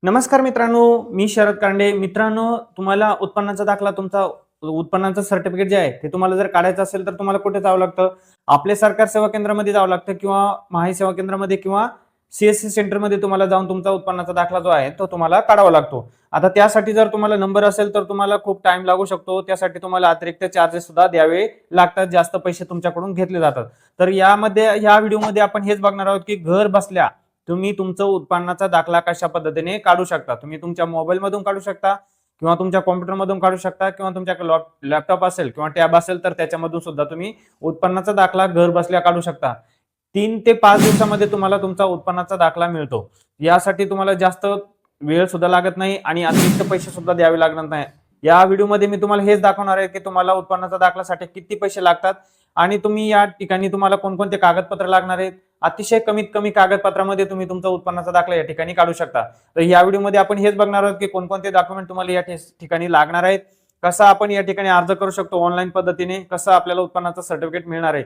नमस्कार मित्रांनो, मी शरद कांडे. मित्रांनो, तुम्हाला उत्पन्नाचा दाखला तुमचा उत्पन्नाचं सर्टिफिकेट जे आहे, ते तुम्हाला जर काढायचं असेल, तर तुम्हाला कुठे जावं लागतं? आपले सरकार सेवा केंद्रामध्ये जावं लागतं किंवा महाई सेवा केंद्रामध्ये किंवा सी सेंटरमध्ये तुम्हाला जाऊन तुमचा उत्पन्नाचा दाखला जो आहे, तो तुम्हाला काढावा लागतो. आता त्यासाठी जर तुम्हाला नंबर असेल, तर तुम्हाला खूप टाईम लागू शकतो. त्यासाठी तुम्हाला अतिरिक्त चार्जेस सुद्धा द्यावे लागतात. जास्त पैसे तुमच्याकडून घेतले जातात. तर ह्या व्हिडिओमध्ये आपण हेच बघणार आहोत, की घर बसल्या तुम्ही तुमचं उत्पन्नाचा दाखला कशा पद्धतीने काढू शकता. तुम्ही तुमच्या मोबाईल मधून काढू शकता किंवा तुमच्या कॉम्प्युटर मधून काढू शकता किंवा तुमच्या लॅपटॉप असेल किंवा टॅब असेल तर त्याच्यामधून सुद्धा तुम्ही उत्पन्नाचा दाखला घर बसल्या काढू शकता. 3 ते 5 दिवसामध्ये तुम्हाला तुमचा उत्पन्नाचा दाखला मिळतो. यासाठी तुम्हाला जास्त वेळ सुद्धा लागत नाही आणि अतिरिक्त पैसे सुद्धा द्यावे लागणार नाही. या व्हिडिओमध्ये मी तुम्हाला हेच दाखवणार आहे की तुम्हाला उत्पन्नाचा दाखल्यासाठी किती पैसे लागतात आणि तुम्ही या ठिकाणी तुम्हाला कोणकोणते कागदपत्र लागणार आहेत. अतिशय कमीत कमी कागदपत्रामध्ये तुम्ही तुमचा उत्पन्नाचा दाखला या ठिकाणी काढू शकता. तर या व्हिडिओमध्ये आपण हेच बघणार आहोत की कोणकोणते डॉक्युमेंट तुम्हाला या ठिकाणी लागणार आहेत, कसा आपण या ठिकाणी अर्ज करू शकतो ऑनलाईन पद्धतीने, कसं आपल्याला उत्पन्नाचं सर्टिफिकेट मिळणार आहे.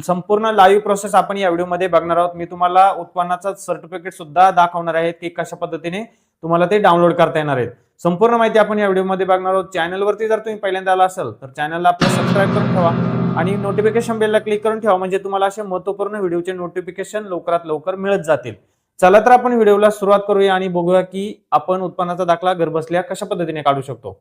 संपूर्ण लाईव्ह प्रोसेस आपण या व्हिडिओमध्ये बघणार आहोत. मी तुम्हाला उत्पन्नाचं सर्टिफिकेट सुद्धा दाखवणार आहे की कशा पद्धतीने तुम्हाला ते डाउनलोड करता येणार आहेत. संपूर्ण माहिती आपण या व्हिडिओमध्ये बघणार आहोत. चॅनलवरती जर तुम्ही पहिल्यांदा आला असाल तर चॅनलला आपलं सबस्क्राईब करून ठेवा आणि नोटिफिकेशन बेलला क्लिक करून ठेवा, म्हणजे तुम्हाला असे महत्त्वपूर्ण व्हिडिओचे नोटिफिकेशन लवकरात लवकर मिळत जातील. चला तर आपण व्हिडिओला सुरुवात करूया आणि बघूया की आपण उत्पन्नाचा दाखला घरबसल्या कशा पद्धतीने काढू शकतो.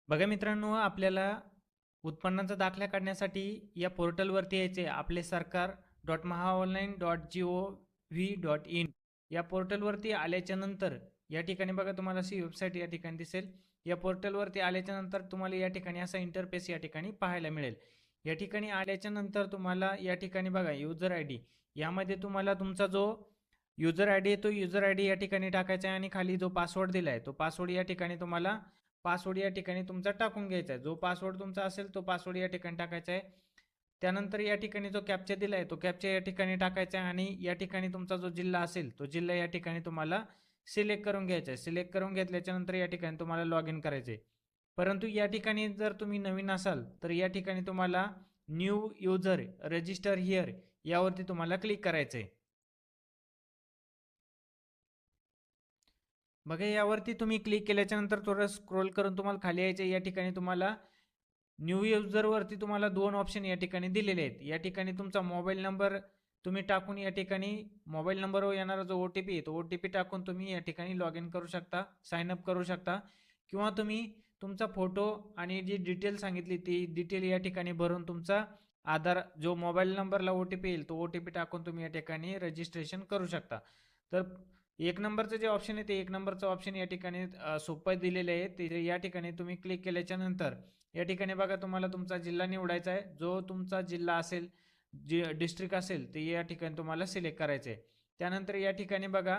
बघा मित्रांनो, आपल्याला उत्पन्नाचा दाखला काढण्यासाठी या पोर्टलवरती यायचे. आपले सरकार .महाऑनलाईन.gov.in या पोर्टलवरती आल्याच्या नंतर या ठिकाणी बघा तुम्हाला अशी वेबसाईट या ठिकाणी दिसेल. या पोर्टलवरती आल्याच्या नंतर तुम्हाला या ठिकाणी असा इंटरफेस या ठिकाणी पाहायला मिळेल. या ठिकाणी आल्याच्या नंतर तुम्हाला या ठिकाणी बघा युजर आय डी, यामध्ये तुम्हाला तुमचा जो युजर आय डी आहे तो युजर आय डी या ठिकाणी टाकायचा आहे आणि खाली जो पासवर्ड दिलाय तो पासवर्ड या ठिकाणी तुम्हाला पासवर्ड या ठिकाणी तुमचा टाकून घ्यायचा आहे. जो पासवर्ड तुमचा असेल तो पासवर्ड या ठिकाणी टाकायचा आहे. त्यानंतर या ठिकाणी जो कॅप्चा दिलाय तो कॅप्चा या ठिकाणी टाकायचा आहे आणि या ठिकाणी तुमचा जो जिल्हा असेल तो जिल्हा या ठिकाणी तुम्हाला सिलेक्ट करून घ्यायचा आहे. सिलेक्ट करून घेतल्याच्या नंतर या ठिकाणी तुम्हाला लॉग इन करायचे आहे. परंतु या ठिकाणी जर तुम्ही नवीन असाल तर या ठिकाणी तुम्हाला न्यू युजर रजिस्टर हिअर यावरती तुम्हाला क्लिक करायचं आहे. बघा यावरती तुम्ही क्लिक केल्याच्या नंतर थोडं स्क्रोल करून तुम्हाला खाली यायचे. या ठिकाणी तुम्हाला न्यू युजर वरती तुम्हाला 2 ऑप्शन या ठिकाणी दिलेले आहेत. या ठिकाणी तुमचा मोबाईल नंबर तुम्ही टाकून या ठिकाणी मोबाईल नंबरवर येणारा जो OTP आहे तो OTP टाकून तुम्ही या ठिकाणी लॉग इन करू शकता, साइन अप करू शकता किंवा तुम्ही तुमचा फोटो आणि जी डिटेल सांगितली ती डिटेल या ठिकाणी भरून तुमचा आधार जो मोबाईल नंबरला OTP येईल तो OTP टाकून तुम्ही या ठिकाणी रजिस्ट्रेशन करू शकता. तर एक नंबरचं जे ऑप्शन आहे ते एक नंबरचं ऑप्शन या ठिकाणी सोपं दिलेले आहे. ते या ठिकाणी तुम्ही क्लिक केल्याच्या नंतर या ठिकाणी बघा तुम्हाला तुमचा जिल्हा निवडायचा आहे. जो तुमचा जिल्हा असेल, जे डिस्ट्रिक्ट असेल ते या ठिकाणी तुम्हाला सिलेक्ट करायचं आहे. त्यानंतर या ठिकाणी बघा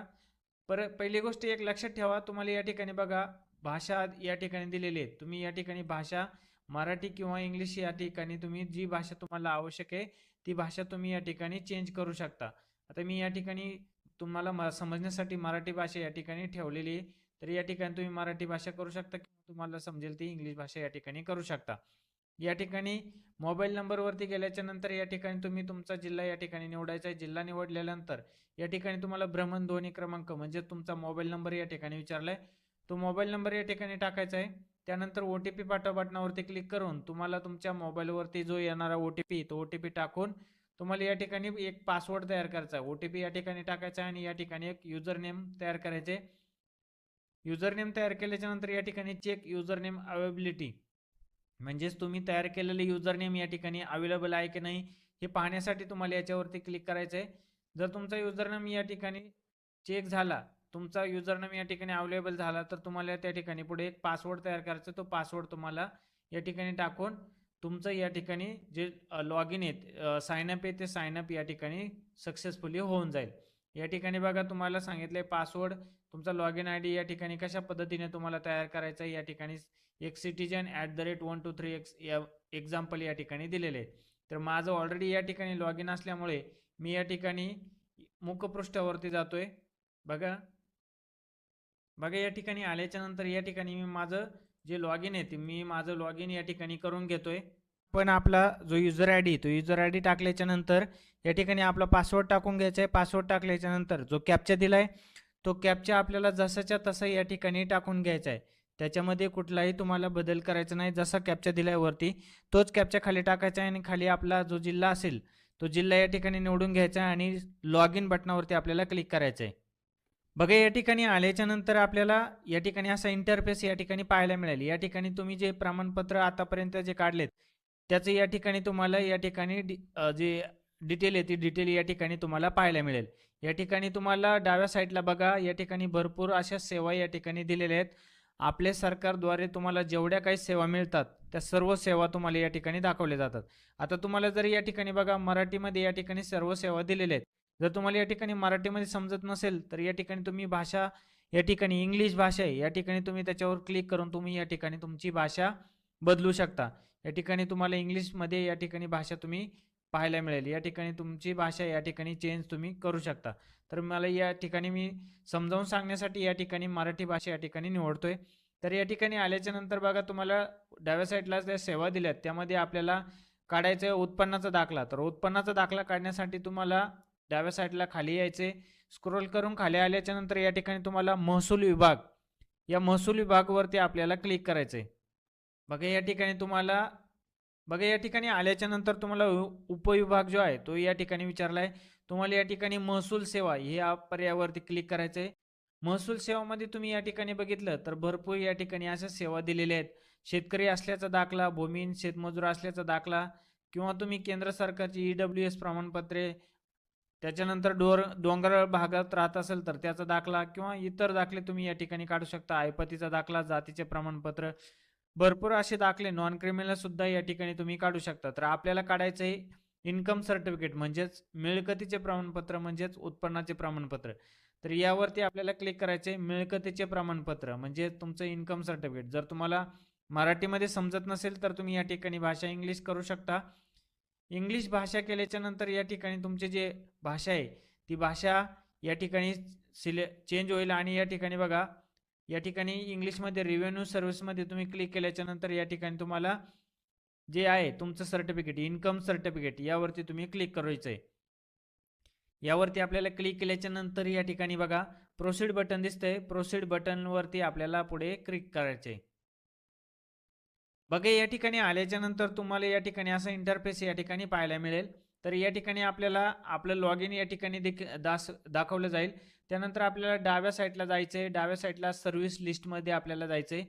पहिली गोष्ट एक लक्षात ठेवा, तुम्हाला या ठिकाणी बघा भाषा या ठिकाणी दिलेली आहे. तुम्ही या ठिकाणी भाषा मराठी किंवा इंग्लिश या ठिकाणी तुम्ही जी भाषा तुम्हाला आवश्यक आहे ती भाषा तुम्ही या ठिकाणी चेंज करू शकता. आता मी या ठिकाणी तुम्हाला समजण्यासाठी मराठी भाषा या ठिकाणी ठेवलेली आहे. तर या ठिकाणी तुम्ही मराठी भाषा करू शकता किंवा तुम्हाला समजेल ती इंग्लिश भाषा या ठिकाणी करू शकता. या ठिकाणी मोबाईल नंबरवरती गेल्याच्या नंतर या ठिकाणी तुम्ही तुमचा जिल्हा या ठिकाणी निवडायचा आहे. जिल्हा निवडल्यानंतर या ठिकाणी तुम्हाला भ्रमणध्वनी क्रमांक म्हणजे तुमचा मोबाईल नंबर या ठिकाणी विचारलाय. तो मोबाईल नंबर या ठिकाणी टाकायचा आहे. त्यानंतर OTP पाठवा बटनावरती क्लिक करून तुम्हाला तुमच्या मोबाईलवरती जो येणारा OTP तो OTP टाकून तुम्हाला या ठिकाणी एक पासवर्ड तयार करायचा आहे. OTP या ठिकाणी टाकायचा आणि या ठिकाणी एक युजर नेम तयार करायचे. युजर नेम तयार केल्याच्या नंतर या ठिकाणी चेक युजर नेम अवेलेबिलिटी, म्हणजेच तुम्ही तयार केलेले युजर नेम या ठिकाणी अवेलेबल आहे की नाही हे पाहण्यासाठी तुम्हाला याच्यावरती क्लिक करायचं आहे. जर तुमचा युजर नेम या ठिकाणी चेक झाला, तुमचा युजर नेम या ठिकाणी अवेलेबल झाला, तर तुम्हाला त्या ठिकाणी पुढे एक पासवर्ड तयार करायचा. तो पासवर्ड तुम्हाला या ठिकाणी टाकून तुमचं या ठिकाणी जे लॉग इन आहे, साइन अप आहे, ते साइन अप या ठिकाणी सक्सेसफुली होऊन जाईल. या ठिकाणी बघा तुम्हाला सांगितलंय पासवर्ड, तुमचा लॉग इन ID या ठिकाणी कशा पद्धतीने तुम्हाला तयार करायचा आहे. या ठिकाणी एक citizen@123x या एक्झाम्पल या ठिकाणी दिलेले आहे. तर माझं ऑलरेडी या ठिकाणी लॉग इन असल्यामुळे मी या ठिकाणी मुखपृष्ठावरती जातोय. बघा बघा या ठिकाणी आल्याच्या नंतर या ठिकाणी मी माझं जे लॉगिन आहे ते मी माझं लॉगिन या ठिकाणी करून घेतोय. पण आपला जो युजर आय डी तो युजर आय डी टाकल्याच्या नंतर या ठिकाणी आपला पासवर्ड टाकून घ्यायचा आहे. पासवर्ड टाकल्याच्या नंतर जो कॅप्चा दिलाय तो कॅप्चा आपल्याला जसाच्या तसा या ठिकाणी टाकून घ्यायचा आहे. त्याच्यामध्ये कुठलाही तुम्हाला बदल करायचा नाही. जसा कॅप्चा दिलाय वरती तोच कॅप्चा खाली टाकायचा आहे आणि खाली आपला जो जिल्हा असेल तो जिल्हा या ठिकाणी निवडून घ्यायचा आहे आणि लॉग इन बटनावरती आपल्याला क्लिक करायचं आहे. बघा या ठिकाणी आल्याच्या नंतर आपल्याला या ठिकाणी असा इंटरफेस या ठिकाणी पाहायला मिळेल. या ठिकाणी तुम्ही जे प्रमाणपत्र आतापर्यंत जे काढलेत त्याचं या ठिकाणी तुम्हाला या ठिकाणी जे डिटेल आहे ती डिटेल या ठिकाणी तुम्हाला पाहायला मिळेल. या ठिकाणी तुम्हाला डाव्या साईडला बघा या ठिकाणी भरपूर अशा सेवा या ठिकाणी दिलेल्या आहेत. आपल्या सरकारद्वारे तुम्हाला जेवढ्या काही सेवा मिळतात त्या सर्व सेवा तुम्हाला या ठिकाणी दाखवल्या जातात. आता तुम्हाला जर या ठिकाणी बघा मराठीमध्ये या ठिकाणी सर्व सेवा दिलेल्या आहेत. जर तुम्हाला या ठिकाणी मराठीमध्ये समजत नसेल तर या ठिकाणी तुम्ही भाषा या ठिकाणी इंग्लिश भाषा आहे या ठिकाणी तुम्ही त्याच्यावर क्लिक करून तुम्ही या ठिकाणी तुमची भाषा बदलू शकता. या ठिकाणी तुम्हाला इंग्लिशमध्ये या ठिकाणी भाषा तुम्ही पाहायला मिळेल. या ठिकाणी तुमची भाषा या ठिकाणी चेंज तुम्ही करू शकता. तर मला या ठिकाणी मी समजावून सांगण्यासाठी या ठिकाणी मराठी भाषा या ठिकाणी निवडतोय. तर या ठिकाणी आल्याच्या नंतर बघा तुम्हाला डाव्या साईडला ज्या सेवा दिल्यात त्यामध्ये आपल्याला काढायचं उत्पन्नाचा दाखला. तर उत्पन्नाचा दाखला काढण्यासाठी तुम्हाला डाव्या साईडला खाली यायचे. स्क्रोल करून खाली आल्याच्या नंतर या ठिकाणी तुम्हाला महसूल विभाग या महसूल विभागावरती आपल्याला क्लिक करायचं आहे. बघा या ठिकाणी तुम्हाला बघा या ठिकाणी आल्याच्या नंतर तुम्हाला उपविभाग जो आहे तो या ठिकाणी विचारला आहे. तुम्हाला या ठिकाणी महसूल सेवा या पर्यायावरती क्लिक करायचं आहे. महसूल सेवामध्ये तुम्ही या ठिकाणी बघितलं तर भरपूर या ठिकाणी अशा सेवा दिलेल्या आहेत. शेतकरी असल्याचा दाखला, भूमिहीन शेतमजूर असल्याचा दाखला किंवा तुम्ही केंद्र सरकारची EWS प्रमाणपत्रे, त्याच्यानंतर डोंगराळ भागात राहत असेल तर त्याचा दाखला किंवा इतर दाखले तुम्ही या ठिकाणी काढू शकता. ऐपतीचा दाखला, जातीचे प्रमाणपत्र, भरपूर असे दाखले नॉन क्रिमिनल सुद्धा या ठिकाणी तुम्ही काढू शकता. तर आपल्याला काढायचं आहे इन्कम सर्टिफिकेट म्हणजेच मिळकतीचे प्रमाणपत्र म्हणजेच उत्पन्नाचे प्रमाणपत्र. तर यावरती आपल्याला क्लिक करायचे आहे. मिळकतीचे प्रमाणपत्र म्हणजे तुमचं इन्कम सर्टिफिकेट. जर तुम्हाला मराठीमध्ये समजत नसेल तर तुम्ही या ठिकाणी भाषा इंग्लिश करू शकता. इंग्लिश भाषा केल्याच्या नंतर या ठिकाणी तुमची जे भाषा आहे ती भाषा या ठिकाणी चेंज होईल आणि या ठिकाणी बघा या ठिकाणी इंग्लिशमध्ये रेव्हेन्यू सर्व्हिसमध्ये तुम्ही क्लिक केल्याच्या नंतर या ठिकाणी तुम्हाला जे आहे तुमचं सर्टिफिकेट इन्कम सर्टिफिकेट यावरती तुम्ही क्लिक करायचं आहे. यावरती आपल्याला क्लिक केल्याच्या नंतर या ठिकाणी बघा प्रोसीड बटन दिसतंय. प्रोसीड बटनवरती आपल्याला पुढे क्लिक करायचे आहे. बघा या ठिकाणी आल्याच्या नंतर तुम्हाला या ठिकाणी असा इंटरफेस या ठिकाणी पाहायला मिळेल. तर या ठिकाणी आपल्याला आपलं लॉग इन या ठिकाणी दाखवलं जाईल. त्यानंतर आपल्याला डाव्या साईडला जायचं आहे. डाव्या साईडला सर्व्हिस लिस्टमध्ये आपल्याला जायचं आहे.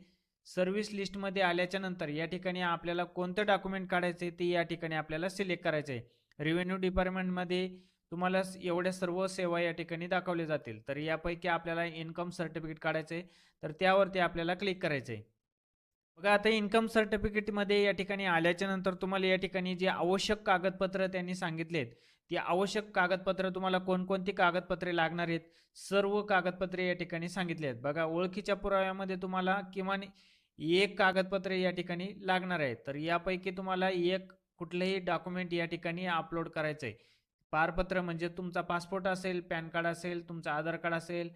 सर्व्हिस लिस्टमध्ये आल्याच्या नंतर या ठिकाणी आपल्याला कोणतं डॉक्युमेंट काढायचं आहे ते या ठिकाणी आपल्याला सिलेक्ट करायचं आहे. रेव्हेन्यू डिपार्टमेंटमध्ये तुम्हाला एवढ्या सर्व सेवा या ठिकाणी दाखवल्या जातील. तर यापैकी आपल्याला इन्कम सर्टिफिकेट काढायचं आहे. तर त्यावरती आपल्याला क्लिक करायचं आहे. बघा आता इन्कम सर्टिफिकेटमध्ये या ठिकाणी आल्याच्या नंतर तुम्हाला या ठिकाणी जे आवश्यक कागदपत्र त्यांनी सांगितलेत ती आवश्यक कागदपत्र तुम्हाला कोणकोणती कागदपत्रे लागणार आहेत सर्व कागदपत्रे या ठिकाणी सांगितले आहेत. बघा ओळखीच्या पुराव्यामध्ये तुम्हाला किमान एक कागदपत्रे या ठिकाणी लागणार आहे. तर यापैकी तुम्हाला एक कुठलंही डॉक्युमेंट या ठिकाणी अपलोड करायचं आहे. पारपत्र म्हणजे तुमचा पासपोर्ट असेल, पॅन कार्ड असेल, तुमचं आधार कार्ड असेल,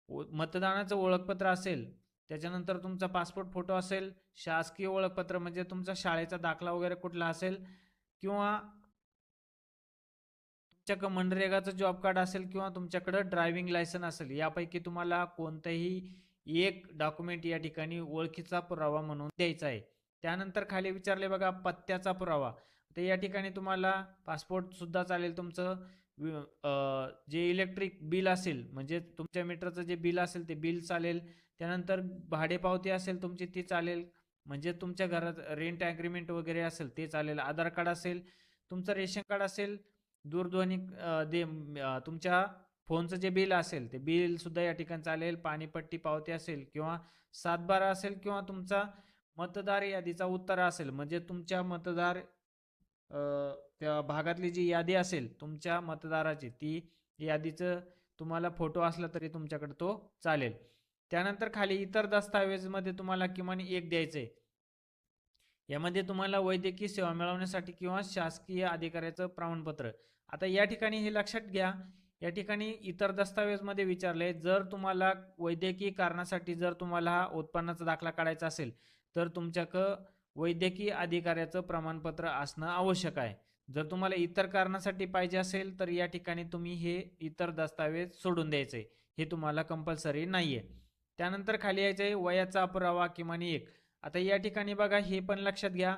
मतदानाचं ओळखपत्र असेल, त्याच्यानंतर तुमचा पासपोर्ट फोटो असेल, शासकीय ओळखपत्र म्हणजे तुमचा शाळेचा दाखला वगैरे कुठला असेल किंवा तुमच्याकडे मनरेगाचं जॉब कार्ड असेल किंवा तुमच्याकडे ड्रायव्हिंग लायसन असेल यापैकी तुम्हाला कोणतंही एक डॉक्युमेंट या ठिकाणी ओळखीचा पुरावा म्हणून द्यायचा आहे. त्यानंतर खाली विचारले बघा पत्त्याचा पुरावा. तर या ठिकाणी तुम्हाला पासपोर्ट सुद्धा चालेल, तुमचं जे इलेक्ट्रिक बिल असेल म्हणजे तुमच्या मीटरचं जे बिल असेल ते बिल चालेल. त्यानंतर भाडेपावती असेल तुमची ती चालेल, म्हणजे तुमच्या घरात रेंट ॲग्रीमेंट वगैरे असेल ते चालेल. आधार कार्ड असेल, तुमचं रेशन कार्ड असेल, दूरध्वनी तुमच्या फोनचं जे बिल असेल ते बिल सुद्धा या ठिकाणी चालेल. पाणीपट्टी पावती असेल किंवा 7/12 असेल किंवा तुमचा मतदार यादीचा उत्तरा असेल म्हणजे तुमच्या मतदार त्या भागातली जी यादी असेल तुमच्या मतदाराची ती यादीचं तुम्हाला फोटो असला तरी तुमच्याकडे तो चालेल. त्यानंतर खाली इतर दस्तावेजमध्ये तुम्हाला किमान एक द्यायचं आहे. यामध्ये तुम्हाला वैद्यकीय सेवा मिळवण्यासाठी किंवा शासकीय अधिकाऱ्याचं प्रमाणपत्र. आता या ठिकाणी हे लक्षात घ्या, या ठिकाणी इतर दस्तावेजमध्ये विचारले जर तुम्हाला वैद्यकीय कारणासाठी जर तुम्हाला हा उत्पन्नाचा दाखला काढायचा असेल तर तुमच्याकडं वैद्यकीय अधिकाऱ्याचं प्रमाणपत्र असणं आवश्यक आहे. जर तुम्हाला इतर कारणासाठी पाहिजे असेल तर या ठिकाणी तुम्ही हे इतर दस्तावेज सोडून द्यायचे. हे तुम्हाला कंपल्सरी नाही आहे. त्यानंतर खाली यायचं आहे वयाचा पुरावा किमान 1. आता या ठिकाणी बघा हे पण लक्षात घ्या,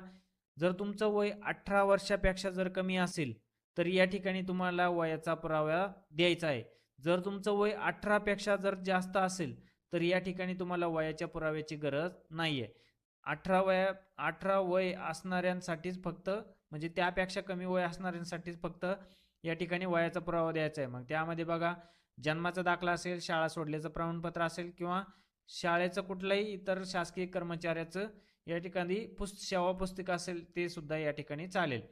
जर तुमचं वय 18 वर्षापेक्षा जर कमी असेल तर या ठिकाणी तुम्हाला वयाचा पुरावा द्यायचा आहे. जर तुमचं वय 18 पेक्षा जर जास्त असेल तर या ठिकाणी तुम्हाला वयाच्या पुराव्याची गरज नाही आहे. 18 वय असणाऱ्यांसाठीच फक्त, म्हणजे त्यापेक्षा कमी वय असणाऱ्यांसाठीच फक्त या ठिकाणी वयाचा पुरावा द्यायचा आहे. मग त्यामध्ये बघा जन्माचा दाखला असेल, शाळा सोडल्याचं प्रमाणपत्र असेल किंवा शाळेचं कुठलंही इतर शासकीय कर्मचाऱ्याचं या ठिकाणी सेवा पुस्तिका असेल ते सुद्धा या ठिकाणी चालेल.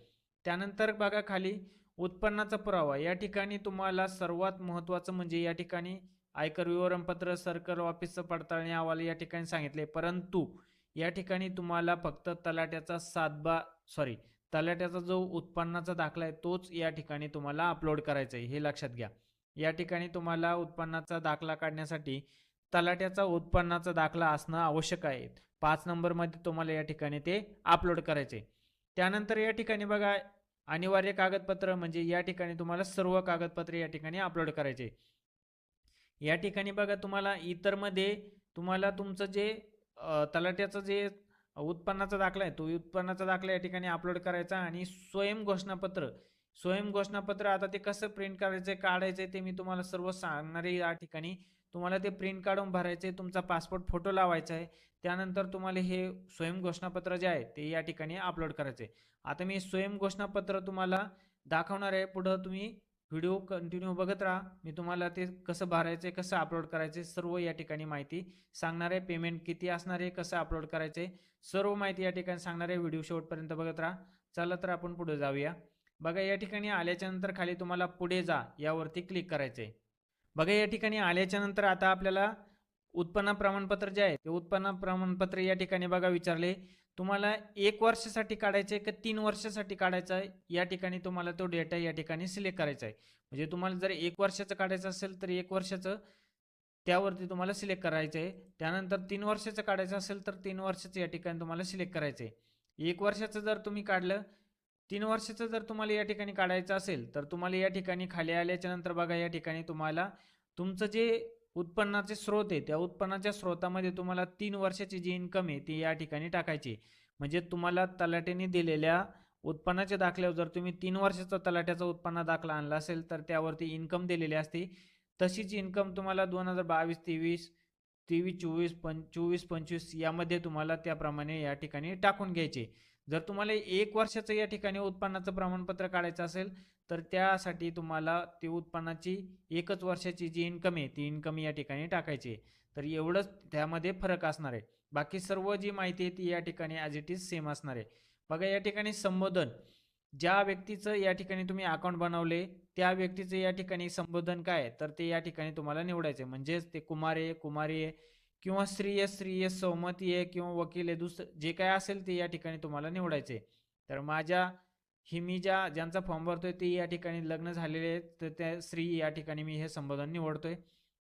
त्यानंतर बघा खाली उत्पन्नाचा पुरावा. या ठिकाणी तुम्हाला सर्वात महत्त्वाचं म्हणजे या ठिकाणी आयकर विवरणपत्र, सर्कल ऑफिसचं पडताळणी अहवाल या ठिकाणी सांगितले, परंतु या ठिकाणी तुम्हाला फक्त तलाट्याचा जो उत्पन्नाचा दाखला आहे तोच या ठिकाणी तुम्हाला अपलोड करायचा आहे, हे लक्षात घ्या. या ठिकाणी तुम्हाला उत्पन्नाचा दाखला काढण्यासाठी तलाट्याचा उत्पन्नाचा दाखला असणं आवश्यक आहे. 5 नंबरमध्ये तुम्हाला या ठिकाणी ते अपलोड करायचे. त्यानंतर या ठिकाणी बघा अनिवार्य कागदपत्र, म्हणजे या ठिकाणी तुम्हाला सर्व कागदपत्रे या ठिकाणी अपलोड करायचे. या ठिकाणी बघा तुम्हाला इतरमध्ये तुम्हाला तुमचं जे तलाट्याचं जे उत्पन्नाचा दाखला आहे तो उत्पन्नाचा दाखला या ठिकाणी अपलोड करायचा आणि स्वयं घोषणापत्र आता ते कसं प्रिंट करायचं काढायचं ते मी तुम्हाला सर्व सांगणार आहे. या ठिकाणी तुम्हाला ते प्रिंट काढून भरायचे, तुमचा पासपोर्ट फोटो लावायचा आहे. त्यानंतर तुम्हाला हे स्वयं घोषणापत्र जे आहे ते या ठिकाणी अपलोड करायचे. आता मी स्वयं घोषणापत्र तुम्हाला दाखवणार आहे, पुढं तुम्ही व्हिडिओ कंटिन्यू बघत राहा. मी तुम्हाला ते कसं भरायचं आहे, कसं अपलोड करायचे सर्व या ठिकाणी माहिती सांगणार आहे. पेमेंट किती असणार आहे, कसं अपलोड करायचे सर्व माहिती या ठिकाणी सांगणार आहे. व्हिडिओ शेवटपर्यंत बघत राहा. चला तर आपण पुढे जाऊया. बघा या ठिकाणी आल्याच्या नंतर खाली तुम्हाला पुढे जा यावरती क्लिक करायचे. बघा या ठिकाणी आल्याच्या नंतर आता आपल्याला उत्पन्न प्रमाणपत्र जे आहे ते उत्पन्न प्रमाणपत्र या ठिकाणी बघा विचारले तुम्हाला 1 वर्षासाठी काढायचं आहे का 3 वर्षासाठी काढायचं आहे. या ठिकाणी तुम्हाला तो डेटा या ठिकाणी सिलेक्ट करायचा आहे. म्हणजे तुम्हाला जर 1 वर्षाचं काढायचं असेल तर 1 वर्षाचं त्यावरती तुम्हाला सिलेक्ट करायचं आहे. त्यानंतर 3 वर्षाचं काढायचं असेल तर 3 वर्षाचं या ठिकाणी तुम्हाला सिलेक्ट करायचं आहे. 1 वर्षाचं जर तुम्ही काढलं, 3 वर्षाचं जर तुम्हाला या ठिकाणी काढायचं असेल तर तुम्हाला या ठिकाणी खाली आल्याच्या नंतर बघा या ठिकाणी तुम्हाला तुमचं जे उत्पन्नाचे स्रोत आहे त्या उत्पन्नाच्या स्रोतामध्ये तुम्हाला 3 वर्षाची जी इन्कम आहे ती या ठिकाणी टाकायची. म्हणजे तुम्हाला तलाट्याने दिलेल्या उत्पन्नाच्या दाखल्यावर जर तुम्ही 3 वर्षाचा तलाट्याचा उत्पन्न दाखला आणला असेल तर त्यावरती इन्कम दिलेली असते. तशीच इन्कम तुम्हाला 2022-23, 23-24, 24-25 यामध्ये तुम्हाला त्याप्रमाणे या ठिकाणी टाकून घ्यायचे. जर तुम्हाला 1 वर्षाचं या ठिकाणी उत्पन्नाचं प्रमाणपत्र काढायचं असेल तर त्यासाठी तुम्हाला ती उत्पन्नाची 1च वर्षाची जी इन्कम आहे ती इन्कम या ठिकाणी टाकायची. तर एवढंच त्यामध्ये फरक असणार आहे. बाकी सर्व जी माहिती आहे ती या ठिकाणी ॲज इट इज सेम असणार आहे. बघा या ठिकाणी संबोधन, ज्या व्यक्तीचं या ठिकाणी तुम्ही अकाउंट बनवले त्या व्यक्तीचं या ठिकाणी संबोधन काय तर ते या ठिकाणी तुम्हाला निवडायचे. म्हणजेच ते कुमार आहे, कुमारी आहे किंवा स्त्री आहे, सौमती आहे किंवा वकील आहे, दुसरं जे काय असेल ते या ठिकाणी तुम्हाला निवडायचे. तर मी ज्यांचा फॉर्म भरतोय ते या ठिकाणी लग्न झालेले आहेत तर त्या स्त्री या ठिकाणी मी हे संबोधन निवडतोय.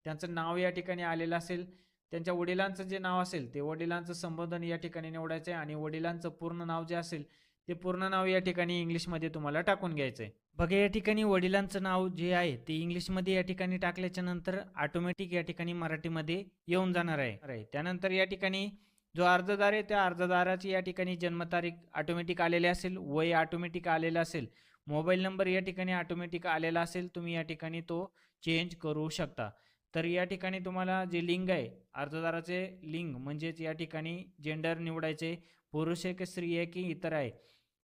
त्यांचं नाव या ठिकाणी आलेलं असेल, त्यांच्या वडिलांचं जे नाव असेल ते वडिलांचं संबोधन या ठिकाणी निवडायचं आहे आणि वडिलांचं पूर्ण नाव जे असेल ते पूर्ण नाव या ठिकाणी इंग्लिशमध्ये तुम्हाला टाकून घ्यायचं आहे. बघा या ठिकाणी वडिलांचं नाव जे आहे ते इंग्लिशमध्ये या ठिकाणी टाकल्याच्या नंतर ऑटोमॅटिक या ठिकाणी मराठीमध्ये येऊन जाणार आहे. त्यानंतर या ठिकाणी जो अर्जदार आहे त्या अर्जदाराची या ठिकाणी जन्मतारीख ऑटोमॅटिक आलेली असेल, वय ऑटोमॅटिक आलेलं असेल, मोबाईल नंबर या ठिकाणी ऑटोमॅटिक आलेला असेल, तुम्ही या ठिकाणी तो चेंज करू शकता. तर या ठिकाणी तुम्हाला जे लिंग आहे अर्जदाराचे लिंग म्हणजेच या ठिकाणी जेंडर निवडायचे, पुरुष आहे की स्त्री आहे की इतर आहे.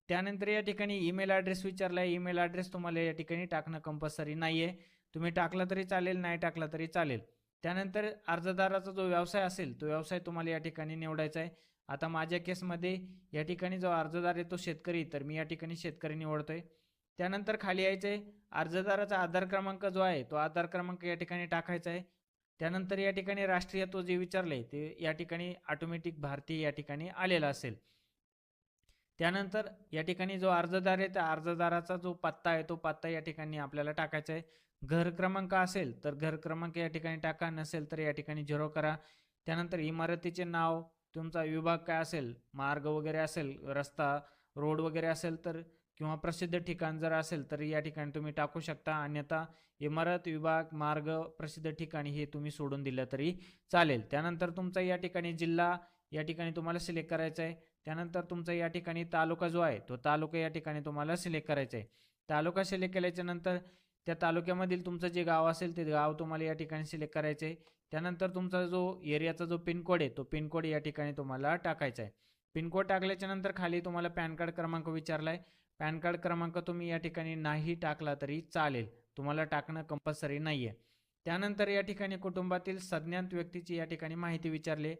त्यानंतर या ठिकाणी ईमेल ॲड्रेस विचारला आहे. ईमेल ॲड्रेस तुम्हाला या ठिकाणी टाकणं कंपल्सरी नाही आहे. तुम्ही टाकला तरी चालेल, नाही टाकला तरी चालेल. त्यानंतर अर्जदाराचा जो व्यवसाय असेल तो व्यवसाय तुम्हाला या ठिकाणी निवडायचा आहे. आता माझ्या केसमध्ये या ठिकाणी जो अर्जदार आहे तो शेतकरी, तर मी या ठिकाणी शेतकरी निवडतोय. त्यानंतर खाली यायचं आहे अर्जदाराचा आधार क्रमांक जो आहे तो आधार क्रमांक या ठिकाणी टाकायचा आहे. त्यानंतर या ठिकाणी राष्ट्रीयत्व जे विचारले ते या ठिकाणी ऑटोमॅटिक भारतीय या ठिकाणी आलेला असेल. त्यानंतर या ठिकाणी जो अर्जदार आहे त्या अर्जदाराचा जो पत्ता आहे तो पत्ता या ठिकाणी आपल्याला टाकायचा आहे. घर क्रमांक असेल तर घर क्रमांक या ठिकाणी टाका, नसेल तर या ठिकाणी 0 करा. त्यानंतर इमारतीचे नाव, तुमचा विभाग काय असेल, मार्ग वगैरे असेल, रस्ता, रोड वगैरे असेल तर, किंवा प्रसिद्ध ठिकाण जर असेल तर या ठिकाणी तुम्ही टाकू शकता. अन्यथा इमारत, विभाग, मार्ग, प्रसिद्ध ठिकाणी हे तुम्ही सोडून दिलं तरी चालेल. त्यानंतर तुमचा या ठिकाणी जिल्हा या ठिकाणी तुम्हाला सिलेक्ट करायचा आहे. त्यानंतर तुमचा या ठिकाणी तालुका जो आहे तो तालुका या ठिकाणी तुम्हाला सिलेक्ट करायचा आहे. तालुका सिलेक्ट केल्याच्या नंतर त्या तालुक्यामधील तुमचं जे गाव असेल ते गाव तुम्हाला या ठिकाणी सिलेक्ट करायचं आहे. त्यानंतर तुमचा जो एरियाचा जो पिनकोड आहे तो पिनकोड या ठिकाणी तुम्हाला टाकायचा आहे. पिनकोड टाकल्याच्या नंतर खाली तुम्हाला पॅन कार्ड क्रमांक विचारला आहे. पॅन कार्ड क्रमांक तुम्ही या ठिकाणी नाही टाकला तरी चालेल, तुम्हाला टाकणं कंपल्सरी नाही आहे. त्यानंतर या ठिकाणी कुटुंबातील सज्ञात व्यक्तीची या ठिकाणी माहिती विचारली.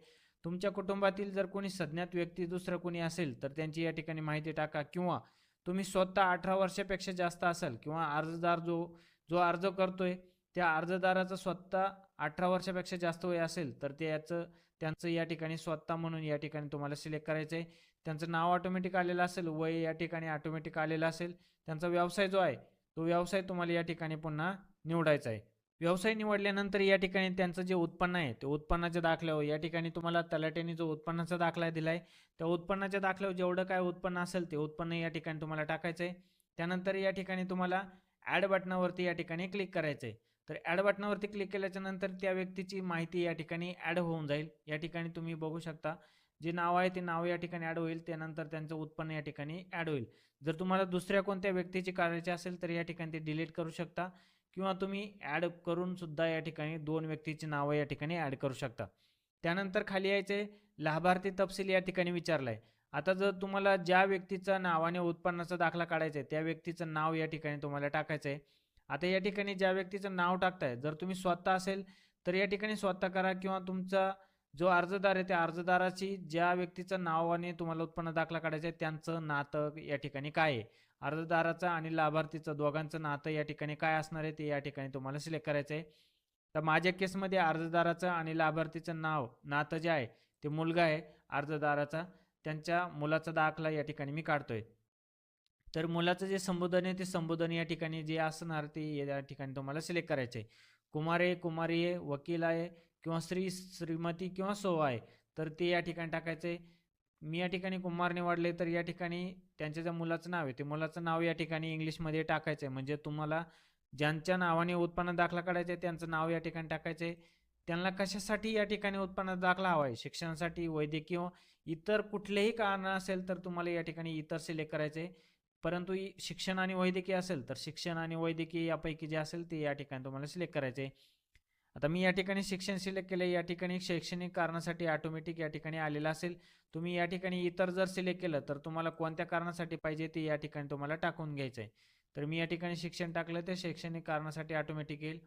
तुमच्या कुटुंबातील जर कोणी सज्ञात व्यक्ती दुसरं कोणी असेल तर त्यांची या ठिकाणी माहिती टाका, किंवा तुम्ही स्वतः 18 वर्षापेक्षा जास्त असाल किंवा अर्जदार जो जो अर्ज करतोय त्या अर्जदाराचं स्वतः 18 वर्षापेक्षा जास्त वय असेल तर त्यांचं या ठिकाणी स्वतः म्हणून या ठिकाणी तुम्हाला सिलेक्ट करायचं आहे. त्यांचं नाव ऑटोमॅटिक आलेलं असेल, वय या ठिकाणी ऑटोमॅटिक आलेलं असेल. त्यांचा व्यवसाय जो आहे तो व्यवसाय तुम्हाला या ठिकाणी पुन्हा निवडायचा आहे. व्यवसाय निवडल्यानंतर या ठिकाणी त्यांचं जे उत्पन्न आहे ते उत्पन्नाच्या दाखल्यावर या ठिकाणी तुम्हाला तलाठ्याने जो उत्पन्नाचा दाखला दिलाय त्या उत्पन्नाच्या दाखल्यावर जेवढं काय उत्पन्न असेल ते उत्पन्न या ठिकाणी तुम्हाला टाकायचं आहे. त्यानंतर या ठिकाणी तुम्हाला ॲड बटनावरती या ठिकाणी क्लिक करायचं आहे. तर ॲड बटनावरती क्लिक केल्याच्या नंतर त्या व्यक्तीची माहिती या ठिकाणी ॲड होऊन जाईल. या ठिकाणी तुम्ही बघू शकता जे नाव आहे ते नाव या ठिकाणी ॲड होईल. त्यानंतर त्यांचं उत्पन्न या ठिकाणी ॲड होईल. जर तुम्हाला दुसऱ्या कोणत्या व्यक्तीची करायची असेल तर या ठिकाणी ते डिलीट करू शकता, किंवा तुम्ही ॲड करून सुद्धा या ठिकाणी 2 व्यक्तीची नावं या ठिकाणी ॲड करू शकता. त्यानंतर खाली यायचे लाभार्थी तपशील या ठिकाणी विचारलाय. आता जर तुम्हाला ज्या व्यक्तीच्या नावाने उत्पन्नाचा दाखला काढायचा आहे त्या व्यक्तीचं नाव या ठिकाणी तुम्हाला टाकायचं आहे. आता या ठिकाणी ज्या व्यक्तीचं नाव टाकताय, जर तुम्ही स्वतः असेल तर या ठिकाणी स्वतः करा, किंवा तुमचा जो अर्जदार आहे त्या अर्जदाराची ज्या व्यक्तीचं नावाने तुम्हाला उत्पन्न दाखला काढायचा आहे त्यांचं नातं या ठिकाणी काय आहे, अर्जदाराचं आणि लाभार्थीचं दोघांचं नातं या ठिकाणी काय असणार आहे ते या ठिकाणी तुम्हाला सिलेक्ट करायचं आहे. तर माझ्या केसमध्ये अर्जदाराचं आणि लाभार्थीचं नातं जे आहे ते मुलगा आहे अर्जदाराचा, त्यांच्या मुलाचा दाखला या ठिकाणी मी काढतोय. तर मुलाचं जे संबोधन आहे ते संबोधन या ठिकाणी जे असणार ते या ठिकाणी तुम्हाला सिलेक्ट करायचे आहे. कुमार आहे, कुमारी आहे, वकील आहे, किंवा श्री, श्रीमती किंवा सो आहे तर ते या ठिकाणी टाकायचे. मी या ठिकाणी कुमार निवडले तर या ठिकाणी त्यांच्या ज्या मुलाचं नाव आहे ते मुलाचं नाव या ठिकाणी इंग्लिशमध्ये टाकायचं आहे. म्हणजे तुम्हाला ज्यांच्या नावाने उत्पन्न दाखला काढायचं आहे त्यांचं नाव या ठिकाणी टाकायचं आहे. त्यांना कशासाठी या ठिकाणी उत्पन्न दाखला हवा आहे, शिक्षणासाठी, वैद्यकीय, इतर कुठलेही कारण असेल तर तुम्हाला या ठिकाणी इतर सिलेक्ट करायचे. परंतु शिक्षण आणि वैद्यकीय असेल तर शिक्षण आणि वैद्यकीय यापैकी जे असेल ते या ठिकाणी तुम्हाला सिलेक्ट करायचे. आता मी या ठिकाणी शिक्षण सिलेक्ट केलं. या ठिकाणी शैक्षणिक कारणासाठी ऑटोमॅटिक या ठिकाणी आलेलं असेल. तुम्ही या ठिकाणी इतर जर सिलेक्ट केलं तर तुम्हाला कोणत्या कारणासाठी पाहिजे ते या ठिकाणी तुम्हाला टाकून घ्यायचं आहे. तर मी या ठिकाणी शिक्षण टाकलं ते शैक्षणिक कारणासाठी ऑटोमॅटिक येईल.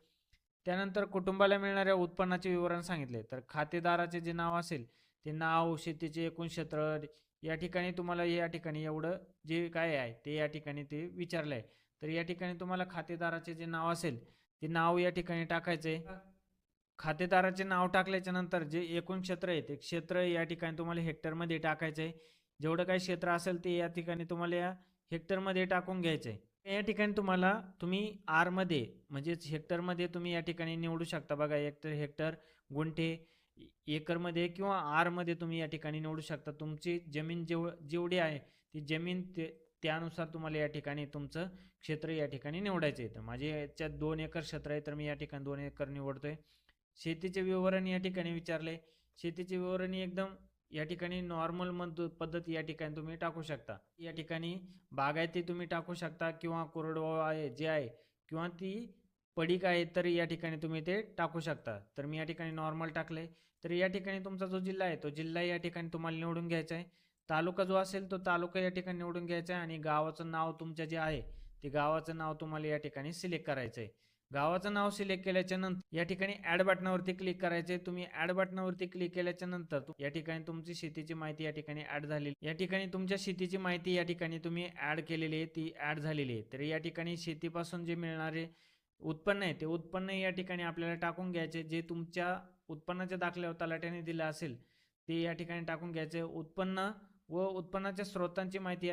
त्यानंतर कुटुंबाला मिळणाऱ्या उत्पन्नाचे विवरण सांगितले. तर खातेदाराचे जे नाव असेल ते नाव, शेतीचे एकूण क्षेत्र या ठिकाणी तुम्हाला या ठिकाणी एवढं जे काय आहे ते या ठिकाणी ते विचारलं आहे. तर या ठिकाणी तुम्हाला खातेदाराचे जे नाव असेल ते नाव या ठिकाणी टाकायचे. खातेदाराचे नाव टाकल्याच्या नंतर जे एकूण क्षेत्र आहे ते क्षेत्र या ठिकाणी तुम्हाला हेक्टरमध्ये टाकायचं आहे. जेवढं काही क्षेत्र असेल ते या ठिकाणी तुम्हाला या हेक्टरमध्ये टाकून घ्यायचं आहे. या ठिकाणी तुम्ही आरमध्ये म्हणजेच हेक्टरमध्ये तुम्ही या ठिकाणी निवडू शकता. बघा, हेक्टर, गुंठे, एकरमध्ये किंवा आरमध्ये तुम्ही या ठिकाणी निवडू शकता. तुमची जमीन जेवढी आहे ती जमीन त्यानुसार तुम्हाला या ठिकाणी तुमचं क्षेत्र या ठिकाणी निवडायचं आहे. तर माझे याच्यात 2 एकर क्षेत्र आहे तर मी या ठिकाणी 2 एकर निवडतोय. शेतीचे विवरण या ठिकाणी विचारले. शेतीचे विवरण एकदम या ठिकाणी नॉर्मल पद्धत या ठिकाणी तुम्ही टाकू शकता. या ठिकाणी बागायती तुम्ही टाकू शकता, किंवा कोरडवाहू आहे जे आहे, किंवा ती पडीक आहे तर या ठिकाणी तुम्ही ते टाकू शकता. तर मी या ठिकाणी नॉर्मल टाकले. तर या ठिकाणी तुमचा जो जिल्हा आहे तो जिल्हा या ठिकाणी तुम्हाला निवडून घ्यायचा आहे. तालुका जो असेल तो तालुका या ठिकाणी निवडून घ्यायचा आहे, आणि गावाचं नाव तुमच्या जे आहे ते गावाचं नाव तुम्हाला या ठिकाणी सिलेक्ट करायचं आहे. गावाचं नाव सिलेक्ट केल्याच्या नंतर या ठिकाणी ॲड बटनावरती क्लिक करायचे. तुम्ही ॲड बटनावरती क्लिक केल्याच्या नंतर या ठिकाणी तुमची शेतीची माहिती या ठिकाणी ॲड झालेली. या ठिकाणी तुमच्या शेतीची माहिती या ठिकाणी तुम्ही ॲड केलेली आहे, ती ॲड झालेली आहे. तर या ठिकाणी शेतीपासून जे मिळणारे उत्पन्न आहे ते उत्पन्न या ठिकाणी आपल्याला टाकून घ्यायचे. जे तुमच्या उत्पन्नाच्या दाखल्यावर तलाठ्याने दिलं असेल ते या ठिकाणी टाकून घ्यायचे. उत्पन्न व उत्पन्नाच्या स्रोतांची माहिती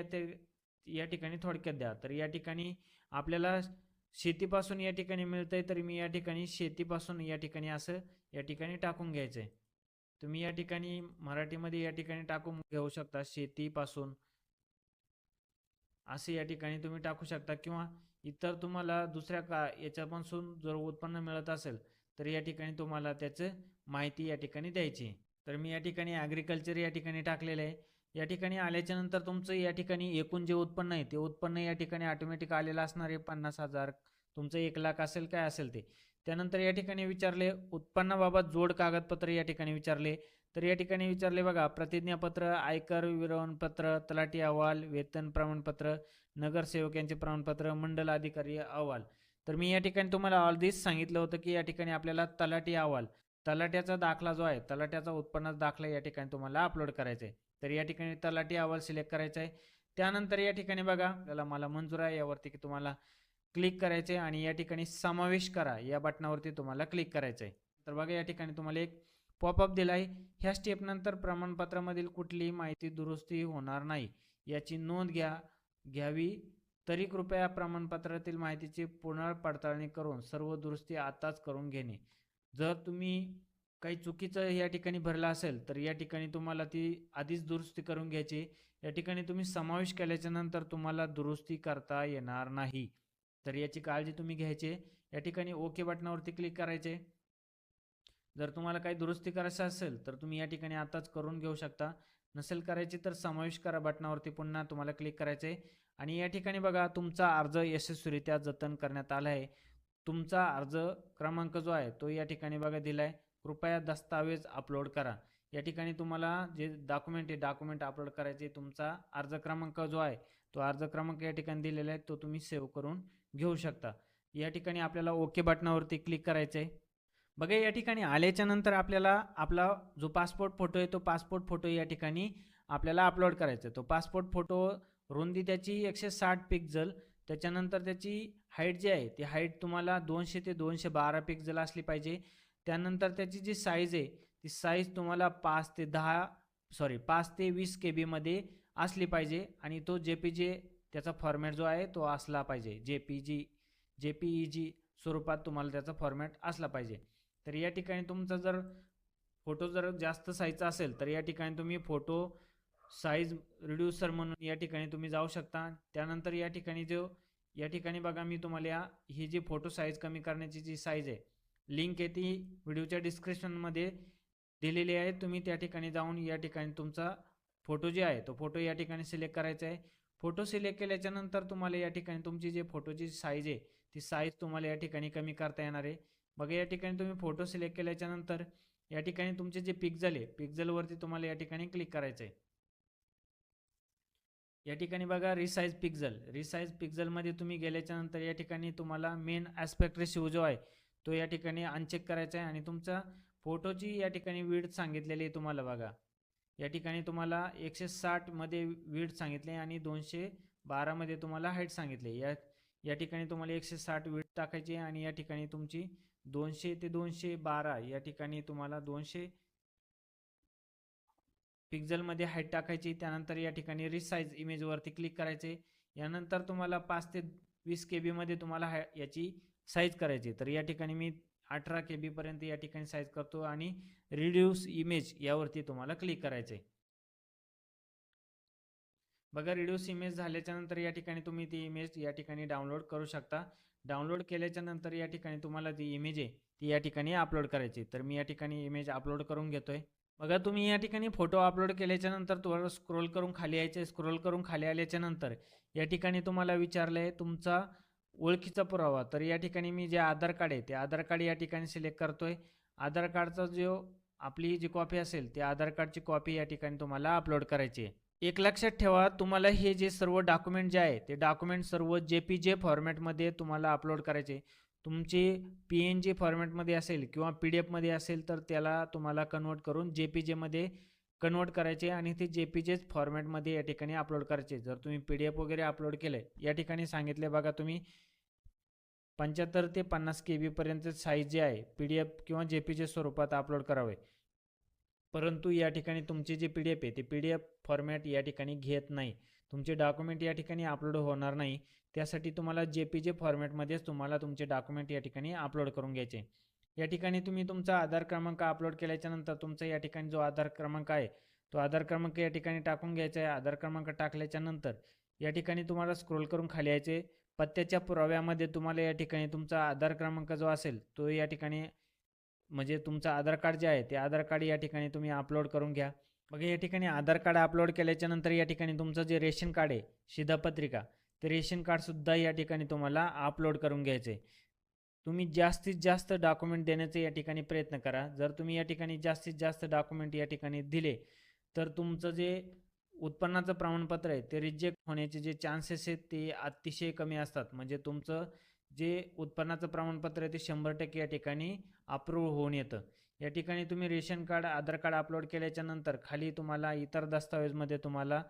या ठिकाणी थोडक्यात द्या. तर या ठिकाणी आपल्याला शेतीपासून या ठिकाणी मिळतंय तर मी या ठिकाणी शेतीपासून या ठिकाणी असं या ठिकाणी टाकून घ्यायचंय. तुम्ही या ठिकाणी मराठीमध्ये या ठिकाणी टाकून घेऊ शकता, शेतीपासून असे या ठिकाणी तुम्ही टाकू शकता, किंवा इतर तुम्हाला दुसऱ्या याच्यापासून जर उत्पन्न मिळत असेल तर या ठिकाणी तुम्हाला त्याचं माहिती या ठिकाणी द्यायची. तर मी या ठिकाणी ॲग्रिकल्चर या ठिकाणी टाकलेलं आहे. या ठिकाणी आल्याच्या नंतर तुमचं या ठिकाणी एकूण जे उत्पन्न आहे ते उत्पन्न या ठिकाणी ऑटोमॅटिक आलेलं असणार आहे. 50,000 तुमचं 1,00,000 असेल काय असेल ते. त्यानंतर या ठिकाणी विचारले उत्पन्नाबाबत जोड कागदपत्र या ठिकाणी विचारले. तर या ठिकाणी विचारले बघा, प्रतिज्ञापत्र, आयकर विवरणपत्र, तलाठी अहवाल, वेतन प्रमाणपत्र, नगरसेवक यांचे प्रमाणपत्र, मंडल अधिकारी अहवाल. तर मी या ठिकाणी तुम्हाला आधीच सांगितलं होतं की या ठिकाणी आपल्याला तलाठी अहवाल, तलाट्याचा दाखला जो आहे, तलाट्याचा उत्पन्नाचा दाखला या ठिकाणी तुम्हाला अपलोड करायचा आहे. तर या ठिकाणी तलाठी अहवाल सिलेक्ट करायचा आहे. त्यानंतर या ठिकाणी बघा, त्याला मला मंजूर आहे यावरती की तुम्हाला क्लिक करायचे आणि या ठिकाणी समावेश करा या बटनावरती तुम्हाला क्लिक करायचं आहे. तर बघा या ठिकाणी तुम्हाला एक पॉपअप दिला आहे. ह्या स्टेपनंतर प्रमाणपत्रामधील कुठलीही माहिती दुरुस्ती होणार नाही याची नोंद घ्यावी. तरी कृपया प्रमाणपत्रातील माहितीची पुनर्पडताळणी करून सर्व दुरुस्ती आताच करून घेणे. जर तुम्ही काही चुकीचं या ठिकाणी भरलं असेल तर या ठिकाणी तुम्हाला ती आधीच दुरुस्ती करून घ्यायची. या ठिकाणी तुम्ही समावेश केल्याच्या नंतर तुम्हाला दुरुस्ती करता येणार नाही. तर याची काळजी तुम्ही घ्यायची. या ठिकाणी ओके बटनावरती क्लिक करायचे. जर तुम्हाला काही दुरुस्ती करायचं असेल तर तुम्ही या ठिकाणी आताच करून घेऊ शकता. नसेल करायची तर समावेश करा बटनावरती पुन्हा तुम्हाला क्लिक करायचे आणि या ठिकाणी बघा तुमचा अर्ज यशस्वीरित्या जतन करण्यात आला आहे. तुमचा अर्ज क्रमांक जो आहे तो या ठिकाणी बघा दिलाय. कृपया दस्तावेज अपलोड करा. या ठिकाणी तुम्हाला जे डॉक्युमेंट अपलोड करायचे. तुमचा अर्ज क्रमांक जो आहे तो अर्ज क्रमांक या ठिकाणी दिलेला आहे, तो तुम्ही सेव्ह करून घेऊ शकता. या ठिकाणी आपल्याला ओके बटनावरती क्लिक करायचं आहे. बघा या ठिकाणी आल्याच्या नंतर आपल्याला आपला जो पासपोर्ट फोटो आहे तो पासपोर्ट फोटो या ठिकाणी आपल्याला अपलोड करायचा आहे. तो पासपोर्ट फोटो रुंदी त्याची 160 पिक्सल, त्याच्यानंतर त्याची हाईट जी आहे ती हाईट तुम्हाला 200 ते 212 पिक्सल असली पाहिजे. त्यानंतर त्याची जी साईज आहे ती साईज तुम्हाला 5 ते 20 KB मध्ये असली पाहिजे आणि तो JPG त्याचा फॉर्मॅट जो आहे तो असला पाहिजे. JPEG स्वरूपात तुम्हाला त्याचा फॉर्मॅट असला पाहिजे. तर या ठिकाणी तुमचा जर फोटो जर जास्त साईजचा असेल तर या ठिकाणी तुम्ही फोटो साईज रिड्यूसर म्हणून या ठिकाणी तुम्ही जाऊ शकता. त्यानंतर या ठिकाणी बघा मी तुम्हाला ही जी फोटो साईज कमी करण्याची जी साईज आहे लिंक आहे ती व्हिडिओच्या डिस्क्रिप्शनमध्ये दिलेली आहे. तुम्ही त्या ठिकाणी जाऊन या ठिकाणी तुमचा फोटो जे आहे तो फोटो या ठिकाणी सिलेक्ट करायचा आहे. फोटो सिलेक्ट केल्याच्या नंतर तुम्हाला या ठिकाणी तुमची जी फोटोची साईज आहे ती साईज तुम्हाला या ठिकाणी कमी करता येणार आहे. बघा या ठिकाणी तुम्ही फोटो सिलेक्ट केल्याच्या नंतर या ठिकाणी तुमचे जे पिक्सल आहे पिक्सलवरती तुम्हाला या ठिकाणी क्लिक करायचं आहे. या ठिकाणी बघा रिसाइज पिक्सलमध्ये तुम्ही गेल्याच्या नंतर या ठिकाणी तुम्हाला मेन ॲस्पेक्ट रेशिओ जो आहे तो या ठिकाणी अनचेक करायचा आहे आणि तुमचा फोटोची या ठिकाणी विड्थ सांगितलेली आहे तुम्हाला. बघा या ठिकाणी तुम्हाला 160 मध्ये विड्थ सांगितले आणि 212 मध्ये तुम्हाला हाईट सांगितले. या ठिकाणी तुम्हाला 160 विड्थ टाकायची आणि या ठिकाणी तुमची 200 ते 212 या ठिकाणी तुम्हाला 200 पिक्सलमध्ये हाईट टाकायची. त्यानंतर या ठिकाणी रिसाइज इमेजवरती क्लिक करायचे. यानंतर तुम्हाला 5 ते 20 KB मध्ये तुम्हाला याची साईज करायची. तर या ठिकाणी मी 18 KB पर्यंत या ठिकाणी साईज करतो आणि रिड्यूस इमेज यावरती तुम्हाला क्लिक करायचे. बघा रिड्यूस इमेज झाल्याच्या नंतर या ठिकाणी तुम्ही ती इमेज या ठिकाणी डाउनलोड करू शकता. डाउनलोड केल्याच्या नंतर या ठिकाणी तुम्हाला ती इमेज आहे ती या ठिकाणी अपलोड करायची. तर मी या ठिकाणी इमेज अपलोड करून घेतोय. बघा तुम्ही या ठिकाणी फोटो अपलोड केल्याच्या नंतर तुम्हाला स्क्रोल करून खाली यायचे. स्क्रोल करून खाली आल्याच्या नंतर या ठिकाणी तुम्हाला विचारलं आहे तुमचा ओळखीचा पुरावा. तर या ठिकाणी मी जे आधार कार्ड आहे ते आधार कार्ड या ठिकाणी सिलेक्ट करतोय. आधार कार्डचा जो आपली जी कॉपी असेल त्या आधार कार्डची कॉपी या ठिकाणी तुम्हाला अपलोड करायची आहे. एक लक्षात ठेवा, तुम्हाला हे जे सर्व डॉक्युमेंट जे आहे ते डॉक्युमेंट सर्व JPG फॉर्मॅटमध्ये तुम्हाला अपलोड करायचे. तुमची PNG फॉर्मॅटमध्ये असेल किंवा PDF मध्ये असेल तर त्याला तुम्हाला कन्वर्ट करून JPG मध्ये कन्वर्ट करायचे आणि ते JPG फॉर्मॅटमध्ये या ठिकाणी अपलोड करायचे. जर तुम्ही PDF वगैरे अपलोड केले या ठिकाणी सांगितले बघा तुम्ही 75 ते 50 KB पर्यंत साईज जे आहे PDF किंवा JPG स्वरूपात अपलोड करावे. परंतु या ठिकाणी तुमची जी PDF आहे ते PDF फॉर्मॅट या ठिकाणी घेत नाही. तुमचे डॉक्युमेंट या ठिकाणी अपलोड होणार नाही. त्यासाठी तुम्हाला JPG फॉर्मॅटमध्येच तुम्हाला तुमचे डॉक्युमेंट या ठिकाणी अपलोड करून घ्यायचे. या ठिकाणी तुम्ही तुमचा आधार क्रमांक अपलोड केल्याच्या नंतर तुमचा या ठिकाणी जो आधार क्रमांक आहे तो आधार क्रमांक या ठिकाणी टाकून घ्यायचा आहे. आधार क्रमांक टाकल्याच्या नंतर या ठिकाणी तुम्हाला स्क्रोल करून खाली यायचे. पत्त्याच्या पुराव्यामध्ये तुम्हाला या ठिकाणी तुमचा आधार क्रमांक जो असेल तो या ठिकाणी म्हणजे तुमचं आधार कार्ड जे आहे ते आधार कार्ड या ठिकाणी तुम्ही अपलोड करून घ्या. बघा या ठिकाणी आधार कार्ड अपलोड केल्याच्या नंतर या ठिकाणी तुमचं जे रेशन कार्ड आहे शिधापत्रिका ते रेशन कार्डसुद्धा या ठिकाणी तुम्हाला अपलोड करून घ्यायचं आहे. तुम्ही जास्तीत जास्त डॉक्युमेंट देण्याचा या ठिकाणी प्रयत्न करा. जर तुम्ही या ठिकाणी जास्तीत जास्त डॉक्युमेंट या ठिकाणी दिले तर तुमचं जे उत्पन्नाचं प्रमाणपत्र आहे ते रिजेक्ट होण्याचे जे चान्सेस आहेत ते अतिशय कमी असतात. म्हणजे तुमचं जे उत्पन्नाचं प्रमाणपत्र आहे ते 100% या ठिकाणी अप्रूव्ह होऊन येतं. या ठिकाणी तुम्ही रेशन कार्ड आधार कार्ड अपलोड केल्याच्या नंतर खाली तुम्हाला इतर दस्तावेजमध्ये तुम्हाला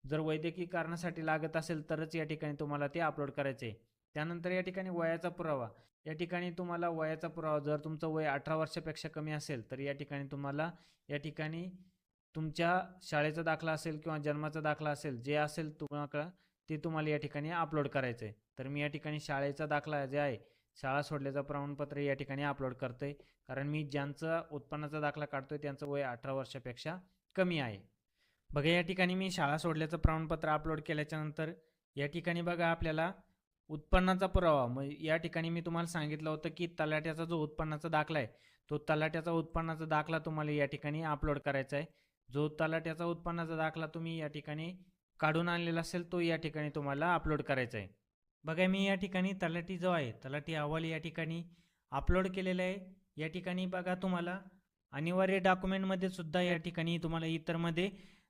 जर वैद्यकीय कारणासाठी लागत असेल तरच या ठिकाणी तुम्हाला ते अपलोड करायचे आहे. त्यानंतर या ठिकाणी वयाचा पुरावा, या ठिकाणी तुम्हाला वयाचा पुरावा जर तुमचं वय 18 वर्षापेक्षा कमी असेल तर या ठिकाणी तुम्हाला या ठिकाणी तुमच्या शाळेचा दाखला असेल किंवा जन्माचा दाखला असेल जे असेल तुम्हाला ते तुम्हाला या ठिकाणी अपलोड करायचं आहे. तर मी या ठिकाणी शाळेचा दाखला जे आहे शाळा सोडल्याचं प्रमाणपत्र या ठिकाणी अपलोड करतोय, कारण मी ज्यांचा उत्पन्नाचा दाखला काढतोय त्यांचं वय 18 वर्षापेक्षा कमी आहे. बघा या ठिकाणी मी शाळा सोडल्याचं प्रमाणपत्र अपलोड केल्याच्या नंतर या ठिकाणी बघा आपल्याला उत्पन्नाचा पुरावा, मग या ठिकाणी मी तुम्हाला सांगितलं होतं की तलाट्याचा जो उत्पन्नाचा दाखला आहे तो तलाट्याचा उत्पन्नाचा दाखला तुम्हाला या ठिकाणी अपलोड करायचा आहे. जो तलाट्याचा उत्पन्नाचा दाखला तुम्ही या ठिकाणी काढून आणलेला असेल तो या ठिकाणी तुम्हाला अपलोड करायचा आहे. बघा मी या ठिकाणी तलाठी जो आहे तलाठी अहवाल या ठिकाणी अपलोड केलेला आहे. या ठिकाणी बघा तुम्हाला अनिवार्य डॉक्युमेंटमध्ये सुद्धा या ठिकाणी तुम्हाला इतरमध्ये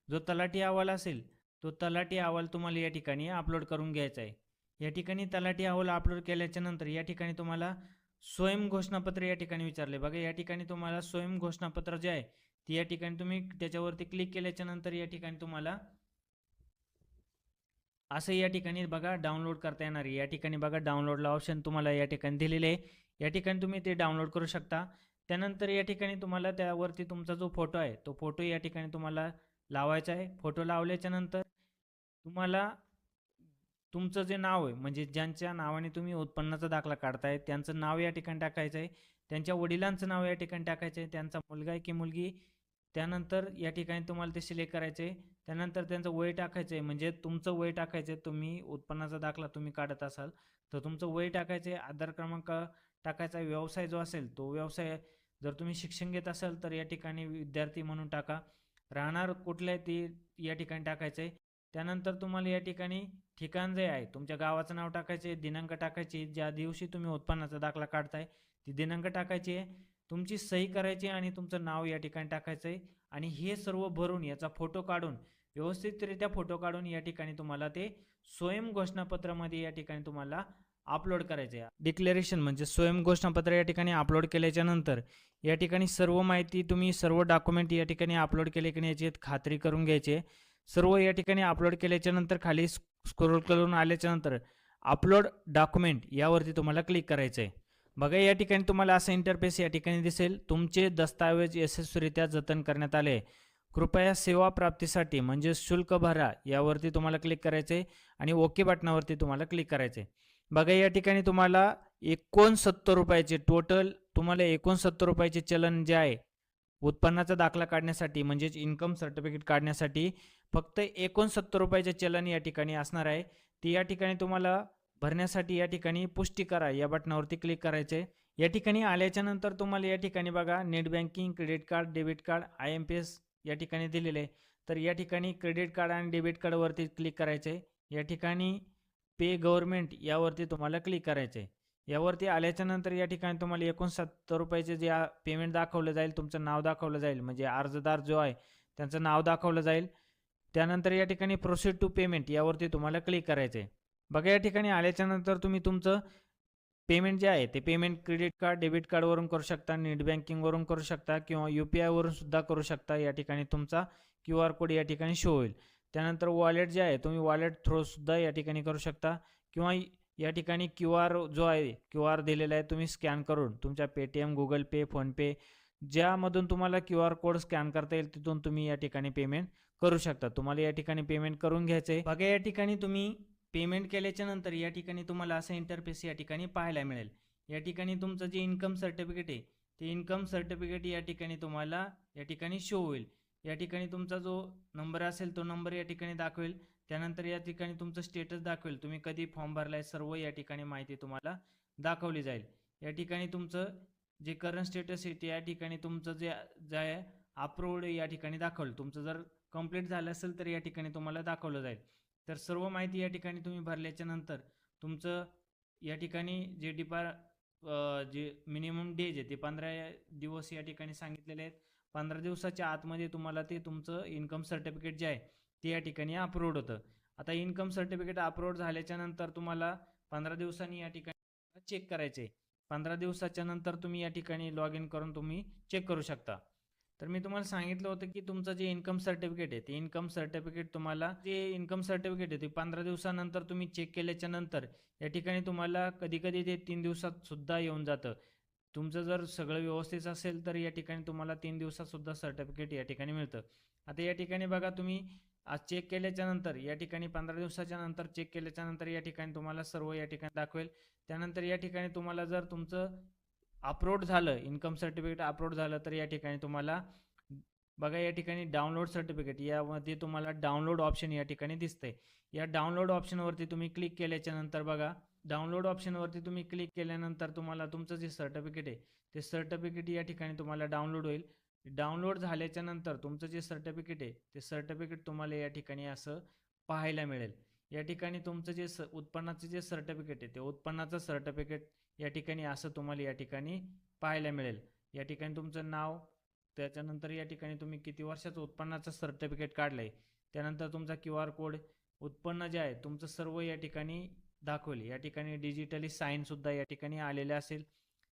जो तलाठी अहवाल असेल तो तलाठी अहवाल तुम्हाला या ठिकाणी अपलोड करून घ्यायचा आहे. या ठिकाणी तलाठी अहवाल अपलोड केल्याच्या नंतर या ठिकाणी तुम्हाला स्वयं घोषणापत्र या ठिकाणी विचारले. बघा या ठिकाणी तुम्हाला स्वयं घोषणापत्र जे आहे ती या ठिकाणी तुम्ही त्याच्यावरती क्लिक केल्याच्या नंतर या ठिकाणी तुम्हाला असं या ठिकाणी बघा डाउनलोड करता येणार आहे. या ठिकाणी बघा डाउनलोडला ऑप्शन तुम्हाला या ठिकाणी दिलेले आहे. या ठिकाणी तुम्ही ते डाउनलोड करू शकता. त्यानंतर या ठिकाणी तुम्हाला त्यावरती तुमचा जो फोटो आहे तो फोटो या ठिकाणी तुम्हाला लावायचा आहे. फोटो लावल्याच्या नंतर तुम्हाला तुमचं जे नाव आहे म्हणजे ज्यांच्या नावाने तुम्ही उत्पन्नाचा दाखला काढताय त्यांचं नाव या ठिकाणी टाकायचं आहे. त्यांच्या वडिलांचं नाव या ठिकाणी टाकायचं आहे. त्यांचा मुलगा आहे की मुलगी, त्यानंतर या ठिकाणी तुम्हाला ते सिलेक्ट करायचं आहे. त्यानंतर त्यांचं वय टाकायचं आहे, म्हणजे तुमचं वय टाकायचं आहे. तुम्ही उत्पन्नाचा दाखला तुम्ही काढत असाल तर तुमचं वय टाकायचं आहे. आधार क्रमांक टाकायचा. व्यवसाय जो असेल तो व्यवसाय, जर तुम्ही शिक्षण घेत असाल तर या ठिकाणी विद्यार्थी म्हणून टाका. राहणार कुठलं आहे ते या ठिकाणी टाकायचं आहे. त्यानंतर तुम्हाला या ठिकाणी ठिकाण जे आहे तुमच्या गावाचं नाव टाकायचे, दिनांक टाकायची, ज्या दिवशी तुम्ही उत्पन्नाचा दाखला काढताय ती दिनांक टाकायची आहे, तुमची सही करायची आणि तुमचं नाव या ठिकाणी टाकायचं आहे. आणि हे सर्व भरून याचा फोटो काढून व्यवस्थितरित्या फोटो काढून या ठिकाणी तुम्हाला ते स्वयं घोषणापत्रामध्ये या ठिकाणी तुम्हाला अपलोड करायचे आहे. डिक्लेरेशन म्हणजे स्वयं घोषणापत्र या ठिकाणी अपलोड केल्याच्या नंतर या ठिकाणी सर्व माहिती तुम्ही सर्व डॉक्युमेंट या ठिकाणी अपलोड केले की नाही याची खात्री करून घ्यायची आहे. सर्व या ठिकाणी अपलोड केल्याच्या नंतर खाली स्क्रोल करून आल्याच्या नंतर अपलोड डॉक्युमेंट यावरती तुम्हाला क्लिक करायचं आहे. बघा या ठिकाणी तुम्हाला असं इंटरफेस या ठिकाणी दिसेल. तुमचे दस्तावेज यशस्वीरित्या जतन करण्यात आले. कृपया सेवा प्राप्तीसाठी म्हणजे शुल्क भरा यावरती तुम्हाला क्लिक करायचं आहे आणि ओके बटनावरती तुम्हाला क्लिक करायचं आहे. बघा या ठिकाणी तुम्हाला 69 रुपयाचे टोटल तुम्हाला 69 रुपयाचे चलन जे आहे उत्पन्नाचा दाखला काढण्यासाठी म्हणजेच इन्कम सर्टिफिकेट काढण्यासाठी फक्त 69 रुपयाचे चलन या ठिकाणी असणार आहे. ती या ठिकाणी तुम्हाला भरण्यासाठी या ठिकाणी पुष्टी करा या बटनावरती क्लिक करायचे. या ठिकाणी आल्याच्या नंतर तुम्हाला या ठिकाणी बघा net banking, credit card, debit card, IMPS या ठिकाणी दिलेले आहे. तर या ठिकाणी क्रेडिट कार्ड आणि डेबिट कार्डवरती क्लिक करायचे. या ठिकाणी पे गव्हर्नमेंट यावरती तुम्हाला क्लिक करायचे. यावरती आल्याच्या नंतर या ठिकाणी तुम्हाला 69 रुपयाचे जे पेमेंट दाखवलं जाईल, तुमचं नाव दाखवलं जाईल, म्हणजे अर्जदार जो आहे त्यांचं नाव दाखवलं जाईल. त्यानंतर या ठिकाणी प्रोसीड टू पेमेंट यावरती तुम्हाला क्लिक करायचे. बघा या ठिकाणी आल्याच्या नंतर तुम्ही तुमचं पेमेंट जे आहे ते पेमेंट क्रेडिट कार्ड, डेबिट कार्डवरून करू शकता, नेट बँकिंगवरून करू शकता किंवा UPI वरून सुद्धा करू शकता. या ठिकाणी तुमचा QR कोड या ठिकाणी शो होईल. त्यानंतर वॉलेट जे आहे तुम्ही वॉलेट थ्रू सुद्धा या ठिकाणी करू शकता किंवा या ठिकाणी QR जो आहे QR दिलेला आहे तुम्ही स्कॅन करून तुमच्या Paytm, Google Pay, PhonePe ज्यामधून तुम्हाला QR कोड स्कॅन करता येईल तिथून तुम्ही या ठिकाणी पेमेंट करू शकता. तुम्हाला या ठिकाणी पेमेंट करून घ्यायचं आहे. बघा या ठिकाणी तुम्ही पेमेंट केल्याच्या नंतर या ठिकाणी तुम्हाला असं इंटरफेस या ठिकाणी पाहायला मिळेल. या ठिकाणी तुमचं जे इन्कम सर्टिफिकेट आहे ते इन्कम सर्टिफिकेट या ठिकाणी तुम्हाला या ठिकाणी शो होईल. या ठिकाणी तुमचा जो नंबर असेल तो नंबर या ठिकाणी दाखवेल. त्यानंतर या ठिकाणी तुमचं स्टेटस दाखवेल, तुम्ही कधी फॉर्म भरलाय, सर्व या ठिकाणी माहिती तुम्हाला दाखवली जाईल. या ठिकाणी तुमचं जे करंट स्टेटस आहे ते या ठिकाणी तुमचं जे आहे अप्रूव्ड या ठिकाणी दाखवलं. तुमचं जर कंप्लीट झालं असेल तर या ठिकाणी तुम्हाला दाखवलं जाईल. तर सर्व माहिती या ठिकाणी तुम्ही भरल्याच्या नंतर तुमचं या ठिकाणी जे मिनिमम डेज आहे ते 15 दिवस या ठिकाणी सांगितलेले आहेत. 15 दिवसाच्या आतमध्ये तुम्हाला ते तुमचं इन्कम सर्टिफिकेट जे आहे ते या ठिकाणी अपलोड होतं. आता इन्कम सर्टिफिकेट अपलोड झाल्याच्या नंतर तुम्हाला 15 दिवसांनी या ठिकाणी चेक करायचे. 15 दिवसाच्या नंतर तुम्ही या ठिकाणी लॉग इन करून तुम्ही चेक करू शकता. तर मी तुम्हाला सांगितलं होतं की तुमचं जे इन्कम सर्टिफिकेट आहे ते इन्कम सर्टिफिकेट तुम्हाला जे इन्कम सर्टिफिकेट आहे ते 15 दिवसानंतर तुम्ही चेक केल्याच्या नंतर या ठिकाणी तुम्हाला कधी कधी ते 3 दिवसात सुद्धा येऊन जातं. तुमचं जर सगळं व्यवस्थित असेल तर या ठिकाणी तुम्हाला 3 दिवसात सुद्धा सर्टिफिकेट या ठिकाणी मिळतं. आता या ठिकाणी बघा, तुम्ही आज चेक केल्याच्या नंतर या ठिकाणी 15 दिवसाच्या नंतर चेक केल्याच्या नंतर या ठिकाणी तुम्हाला सर्व या ठिकाणी दाखवेल. त्यानंतर या ठिकाणी तुम्हाला जर तुमचं अपलोड झालं, इन्कम सर्टिफिकेट अपलोड झालं, तर या ठिकाणी तुम्हाला बघा या ठिकाणी डाउनलोड सर्टिफिकेट यामध्ये तुम्हाला डाउनलोड ऑप्शन या ठिकाणी दिसतंय. या डाउनलोड ऑप्शनवरती तुम्ही क्लिक केल्याच्या नंतर बघा, डाउनलोड ऑप्शनवरती तुम्ही क्लिक केल्यानंतर तुम्हाला तुमचं जे सर्टिफिकेट आहे ते सर्टिफिकेट या ठिकाणी तुम्हाला डाउनलोड होईल. डाउनलोड झाल्याच्या नंतर तुमचं जे सर्टिफिकेट आहे ते सर्टिफिकेट तुम्हाला या ठिकाणी असं पाहायला मिळेल. या ठिकाणी तुमचं जे उत्पन्नाचं जे सर्टिफिकेट आहे ते उत्पन्नाचं सर्टिफिकेट या ठिकाणी असं तुम्हाला या ठिकाणी पाहायला मिळेल. या ठिकाणी तुमचं नाव, त्याच्यानंतर या ठिकाणी तुम्ही किती वर्षाचं उत्पन्नाचं सर्टिफिकेट काढलंय, त्यानंतर तुमचा QR कोड, उत्पन्न जे आहे तुमचं सर्व या ठिकाणी दाखवेल. या ठिकाणी डिजिटली साईन सुद्धा या ठिकाणी आलेले असेल.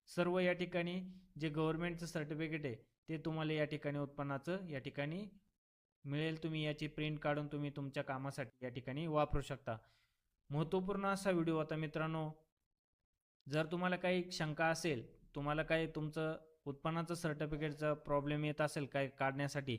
सर्व या ठिकाणी जे गव्हर्नमेंटचं सर्टिफिकेट आहे ते तुम्हाला या ठिकाणी उत्पन्नाचं या ठिकाणी मिळेल. तुम्ही याची प्रिंट काढून तुम्ही तुमच्या कामासाठी या ठिकाणी वापरू शकता. महत्त्वपूर्ण असा व्हिडिओ होता मित्रांनो. जर तुम्हाला काही शंका असेल, तुम्हाला काही तुमचं उत्पन्नाचं सर्टिफिकेटचा प्रॉब्लेम येत असेल काय काढण्यासाठी,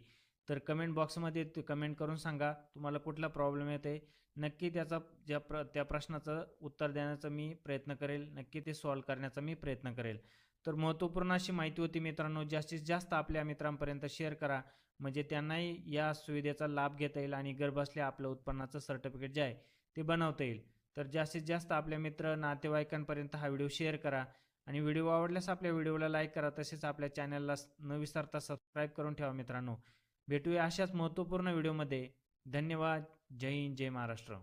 तर कमेंट बॉक्समध्ये ते कमेंट करून सांगा तुम्हाला कुठला प्रॉब्लेम येते. नक्की त्याचा त्या प्रश्नाचं उत्तर देण्याचा मी प्रयत्न करेल. नक्की ते सॉल्व करण्याचा मी प्रयत्न करेल. तर महत्त्वपूर्ण अशी माहिती होती मित्रांनो. जास्तीत जास्त आपल्या मित्रांपर्यंत शेअर करा, म्हणजे त्यांनाही या सुविधेचा लाभ घेता येईल आणि घरबसल्या आपलं उत्पन्नाचं सर्टिफिकेट जे आहे ते बनवता येईल. तर जास्तीत जास्त आपल्या मित्र नातेवाईकांपर्यंत हा व्हिडिओ शेअर करा आणि व्हिडिओ आवडल्यास आपल्या व्हिडिओला लाईक करा. तसेच आपल्या चॅनलला न विसरता सबस्क्राईब करून ठेवा मित्रांनो. भेटूया अशाच महत्त्वपूर्ण व्हिडिओमध्ये. धन्यवाद. जय हिंद, जय महाराष्ट्र.